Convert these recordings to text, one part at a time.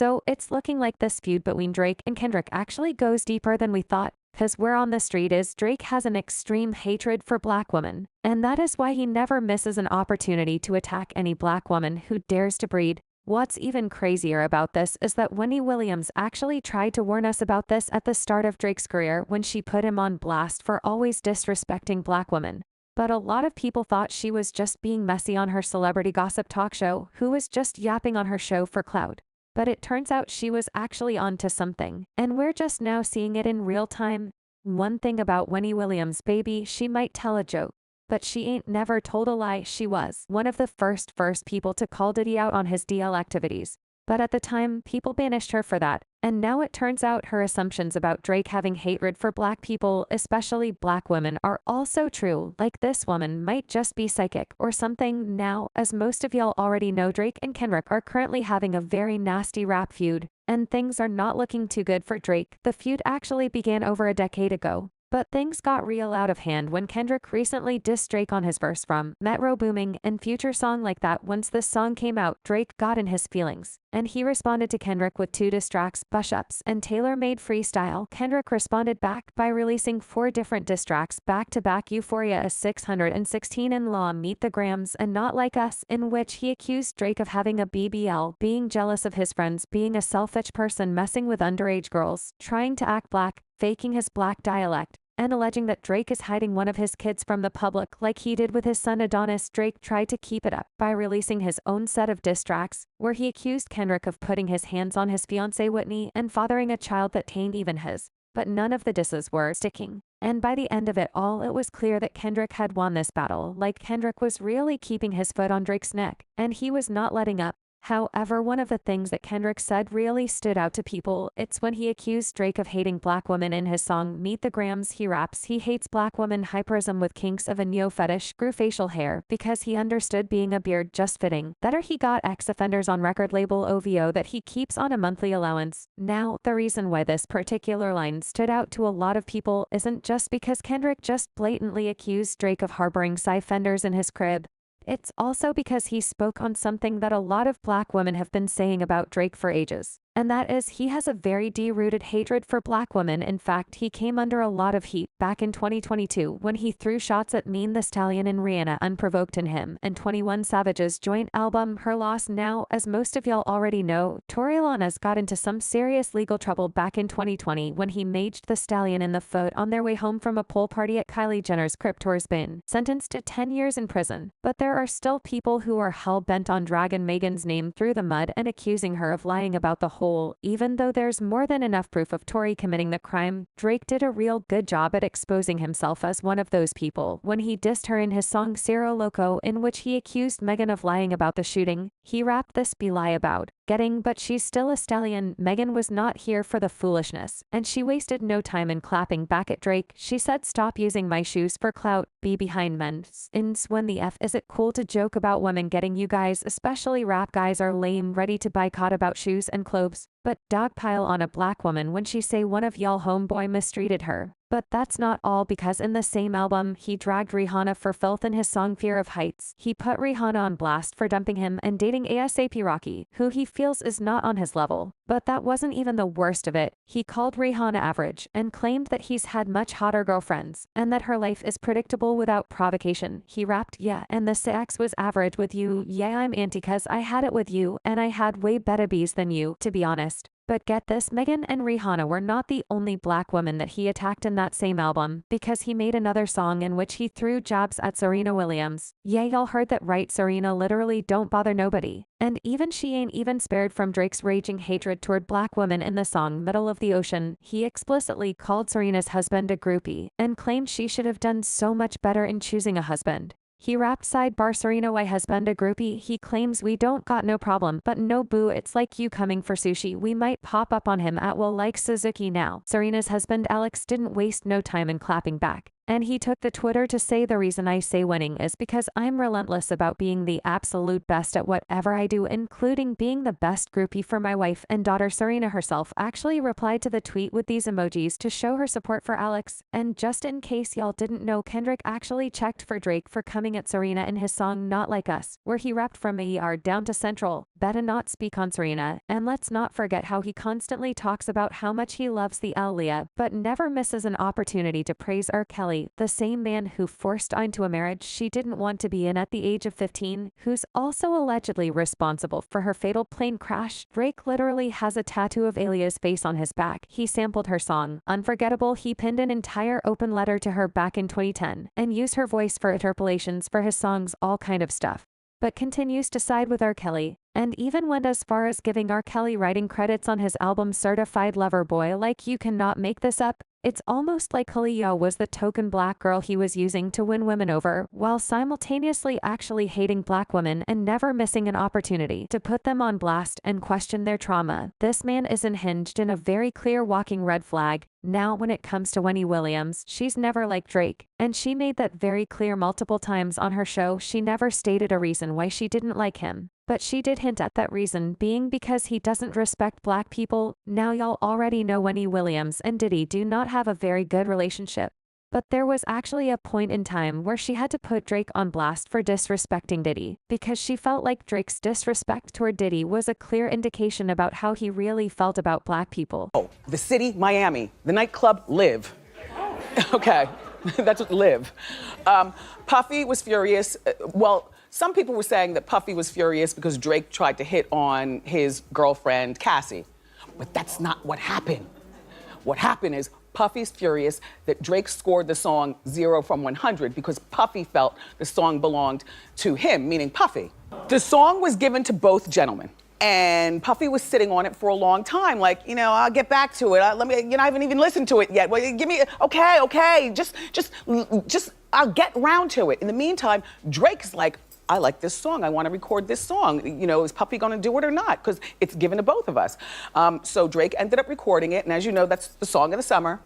So it's looking like this feud between Drake and Kendrick actually goes deeper than we thought. Cause where on the street is Drake has an extreme hatred for black women, and that is why he never misses an opportunity to attack any black woman who dares to breed. What's even crazier about this is that Wendy Williams actually tried to warn us about this at the start of Drake's career when she put him on blast for always disrespecting black women. But a lot of people thought she was just being messy on her celebrity gossip talk show, who was just yapping on her show for clout. But it turns out she was actually onto something, and we're just now seeing it in real time. One thing about Wendy Williams, baby, she might tell a joke, but she ain't never told a lie. She was one of the first people to call Diddy out on his DL activities. But at the time, people banished her for that, and now it turns out her assumptions about Drake having hatred for black people, especially black women, are also true. Like this woman might just be psychic or something. Now, as most of y'all already know, Drake and Kendrick are currently having a very nasty rap feud, and things are not looking too good for Drake. The feud actually began over a decade ago. But things got real out of hand when Kendrick recently dissed Drake on his verse from Metro Booming and Future song Like That. Once this song came out, Drake got in his feelings, and he responded to Kendrick with 2 diss tracks, Bush Ups and tailor-made freestyle. Kendrick responded back by releasing 4 different diss tracks back-to-back: Euphoria, a 616 in Law, Meet the Grams, and Not Like Us, in which he accused Drake of having a BBL, being jealous of his friends, being a selfish person, messing with underage girls, trying to act black, faking his black dialect, and alleging that Drake is hiding one of his kids from the public like he did with his son Adonis. Drake tried to keep it up by releasing his own set of diss tracks, where he accused Kendrick of putting his hands on his fiancée Whitney and fathering a child that tain't even his. But none of the disses were sticking. And by the end of it all, it was clear that Kendrick had won this battle. Like, Kendrick was really keeping his foot on Drake's neck, and he was not letting up. However, one of the things that Kendrick said really stood out to people. It's when he accused Drake of hating black women in his song Meet the Grams. He raps he hates black women, hyperism with kinks of a neo fetish, grew facial hair because he understood being a beard just fitting. Better he got ex-offenders on record label OVO that he keeps on a monthly allowance. Now, the reason why this particular line stood out to a lot of people isn't just because Kendrick just blatantly accused Drake of harboring sci-fenders in his crib. It's also because he spoke on something that a lot of black women have been saying about Drake for ages. And that is, he has a very deep-rooted hatred for black women. In fact, he came under a lot of heat back in 2022 when he threw shots at Mean Thee Stallion and Rihanna unprovoked in him and 21 Savage's joint album Her Loss. Now, as most of y'all already know, Tory Lanez got into some serious legal trouble back in 2020 when he maged the Stallion in the foot on their way home from a pool party at Kylie Jenner's Crypto's been sentenced to 10 years in prison. But there are still people who are hell-bent on dragging Megan's name through the mud and accusing her of lying about the whole. Even though there's more than enough proof of Tory committing the crime, Drake did a real good job at exposing himself as one of those people when he dissed her in his song Ciro Loco, in which he accused Megan of lying about the shooting. He rapped this be lie about getting, but she's still a stallion. Megan was not here for the foolishness, and she wasted no time in clapping back at Drake. She said, "Stop using my shoes for clout, be behind men's ins. When the F is it cool to joke about women getting? You guys, especially rap guys, are lame, ready to boycott about shoes and clothes, but dogpile on a black woman when she say one of y'all homeboy mistreated her." But that's not all, because in the same album, he dragged Rihanna for filth in his song Fear of Heights. He put Rihanna on blast for dumping him and dating ASAP Rocky, who he feels is not on his level. But that wasn't even the worst of it. He called Rihanna average and claimed that he's had much hotter girlfriends and that her life is predictable without provocation. He rapped, "Yeah, and the sex was average with you. Yeah, I'm anti 'cause I had it with you and I had way better bees than you, to be honest." But get this, Megan and Rihanna were not the only black women that he attacked in that same album, because he made another song in which he threw jabs at Serena Williams. Yeah, y'all heard that right, Serena literally don't bother nobody. And even she ain't even spared from Drake's raging hatred toward black women. In the song Middle of the Ocean, he explicitly called Serena's husband a groupie and claimed she should have done so much better in choosing a husband. He rapped, "Sidebar, Serena, why husband a groupie?" He claims, "We don't got no problem, but no boo, it's like you coming for sushi. We might pop up on him at will like Suzuki now." Serena's husband Alex didn't waste no time in clapping back, and he took the Twitter to say, "The reason I say winning is because I'm relentless about being the absolute best at whatever I do, including being the best groupie for my wife and daughter." Serena herself actually replied to the tweet with these emojis to show her support for Alex. And just in case y'all didn't know, Kendrick actually checked for Drake for coming at Serena in his song Not Like Us, where he rapped from ER down to Central. better not speak on Serena, and let's not forget how he constantly talks about how much he loves the Aaliyah, but never misses an opportunity to praise R. Kelly, the same man who forced her into a marriage she didn't want to be in at the age of 15, who's also allegedly responsible for her fatal plane crash. Drake literally has a tattoo of Aaliyah's face on his back. He sampled her song, Unforgettable. He pinned an entire open letter to her back in 2010, and used her voice for interpolations for his songs, all kind of stuff. But continues to side with R. Kelly, and even went as far as giving R. Kelly writing credits on his album Certified Lover Boy. Like, you cannot make this up. It's almost like Aaliyah was the token black girl he was using to win women over, while simultaneously actually hating black women and never missing an opportunity to put them on blast and question their trauma. This man is unhinged and a very clear walking red flag. Now, when it comes to Wendy Williams, she's never like Drake, and she made that very clear multiple times on her show. She never stated a reason why she didn't like him, but she did hint at that reason being because he doesn't respect black people. Now y'all already know Wendy Williams and Diddy do not have a very good relationship. But there was actually a point in time where she had to put Drake on blast for disrespecting Diddy, because she felt like Drake's disrespect toward Diddy was a clear indication about how he really felt about black people. Oh, the city, Miami, the nightclub, Live. Okay, that's what Live. Puffy was furious. Well, some people were saying that Puffy was furious because Drake tried to hit on his girlfriend, Cassie. But that's not what happened. What happened is Puffy's furious that Drake scored the song 0 from 100 because Puffy felt the song belonged to him, meaning Puffy. The song was given to both gentlemen, and Puffy was sitting on it for a long time, like, you know, I'll get back to it. Let me, you know, I haven't even listened to it yet. Well, give me, okay, just, I'll get round to it. In the meantime, Drake's like, I like this song. I want to record this song. You know, is Puffy going to do it or not? Because it's given to both of us. So Drake ended up recording it. And as you know, that's the song of the summer.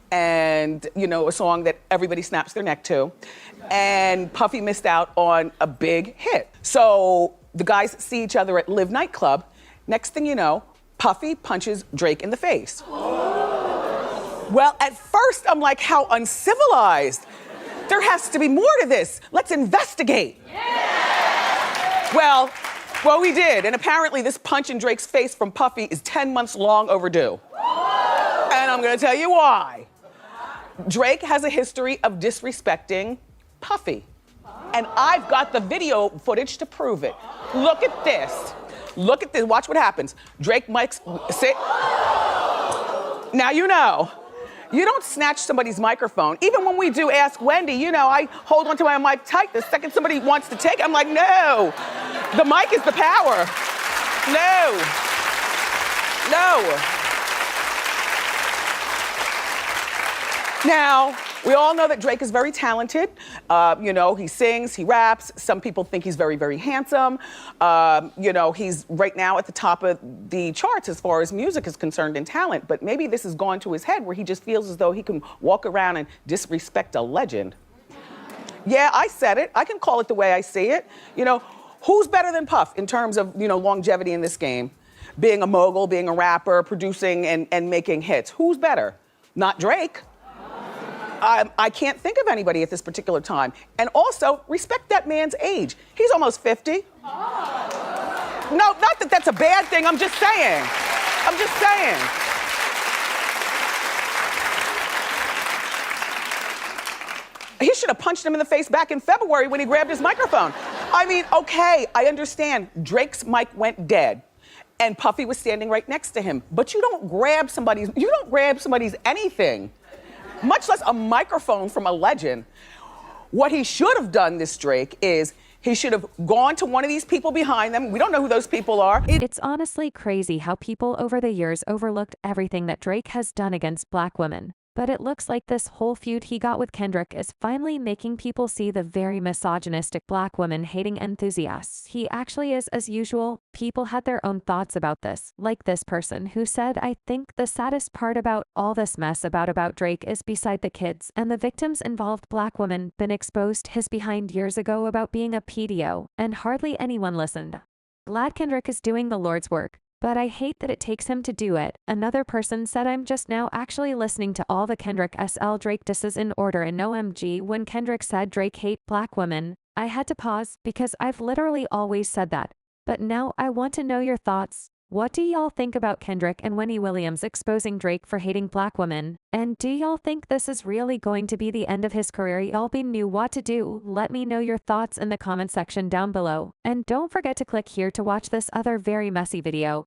And, you know, a song that everybody snaps their neck to. And Puffy missed out on a big hit. So the guys see each other at Live nightclub. Next thing you know, Puffy punches Drake in the face. Well, at first I'm like, how uncivilized. There has to be more to this. Let's investigate. Yeah! Well, we did. And apparently this punch in Drake's face from Puffy is 10 months long overdue. And I'm gonna tell you why. Drake has a history of disrespecting Puffy. And I've got the video footage to prove it. Look at this. Look at this. Watch what happens. Drake mics, sit. Now you know. You don't snatch somebody's microphone. Even when we do Ask Wendy, you know, I hold onto my mic tight. The second somebody wants to take it, I'm like, no. The mic is the power. No. Now, we all know that Drake is very talented. You know, he sings, he raps. Some people think he's very, very handsome. You know, he's right now at the top of the charts as far as music is concerned and talent. But maybe this has gone to his head where he just feels as though he can walk around and disrespect a legend. Yeah, I said it. I can call it the way I see it. You know, who's better than Puff in terms of, you know, longevity in this game? Being a mogul, being a rapper, producing and making hits. Who's better? Not Drake. I can't think of anybody at this particular time. And also, respect that man's age. He's almost 50. No, not that that's a bad thing. I'm just saying. He should have punched him in the face back in February when he grabbed his microphone. I mean, okay, I understand. Drake's mic went dead. And Puffy was standing right next to him. But you don't grab somebody's anything. Much less a microphone from a legend. What he should have done, this Drake, is he should have gone to one of these people behind them. We don't know who those people are. It's honestly crazy how people over the years overlooked everything that Drake has done against black women. But it looks like this whole feud he got with Kendrick is finally making people see the very misogynistic black woman-hating enthusiasts he actually is. As usual, people had their own thoughts about this, like this person who said, I think the saddest part about all this mess about Drake is beside the kids and the victims involved black women been exposed his behind years ago about being a PDO, and hardly anyone listened. Glad Kendrick is doing the Lord's work. But I hate that it takes him to do it. Another person said, I'm just now actually listening to all the Kendrick SL Drake disses in order, and OMG, when Kendrick said Drake hate black women, I had to pause because I've literally always said that. But now I want to know your thoughts. What do y'all think about Kendrick and Wendy Williams exposing Drake for hating black women? And do y'all think this is really going to be the end of his career? Y'all be knew what to do. Let me know your thoughts in the comment section down below. And don't forget to click here to watch this other very messy video.